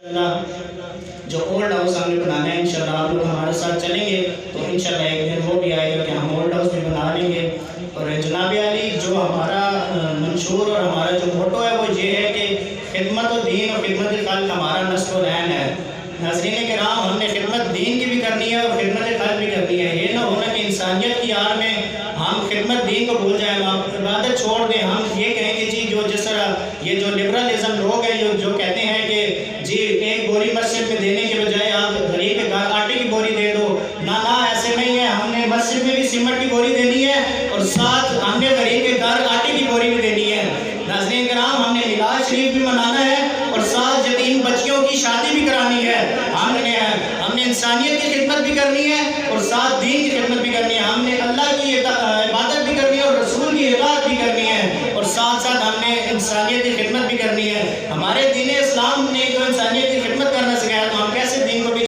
جو old house ہم نے بنانا ہے انشاءاللہ آپ لوگ ہمارے ساتھ چلیں گے تو انشاءاللہ ایک دن وہ بھی آئے گا کہ ہم اولڈ ہاؤس بھی بنا لیں گے۔ اور جناب علی جو ہمارا منشور اور ہمارا جو موٹو ہے وہ یہ ہے کہ خدمت و دین اور خدمت خلق ہمارا نسل و رہن ہے۔ ناظرین کرام، ہم نے خدمت دین کی بھی کرنی ہے اور خدمت خلق بھی کرنی ہے۔ یہ نہ ہونا کہ انسانیت کی آڑ میں ہم خدمت دین کو بھول جائیں، ہم عبادت چھوڑ دیں، ہم یہ کہیں کہ جی جو جس طرح یہ جو لبرلزم لوگ ہیں جو کہتے ہیں کہ جی ایک بوری مسجد میں دینے کے بجائے آپ غریب کے گھر آٹے کی بوری دے دو، نہ ایسے نہیں ہے۔ ہم نے مسجد میں بھی سیمنٹ کی بوری دینی ہے اور ساتھ ہم نے غریب کے گھر آٹے کی بوری بھی دینی ہے۔ ناظرین کرام، ہم نے میلاد شریف بھی منانا ہے اور ساتھ یتیم بچیوں کی شادی بھی کرانی ہے۔ ہم نے انسانیت کی خدمت بھی کرنی ہے اور ساتھ دین کی خدمت بھی کرنی ہے۔ ہم نے اللہ کی عبادت بھی کرنی ہے اور رسول کی اطاعت بھی کرنی ہے اور ساتھ ساتھ ہم نے انسانیت کی خدمت بھی کرنی ہے۔ ہمارے دین اسلام نے جو انسانیت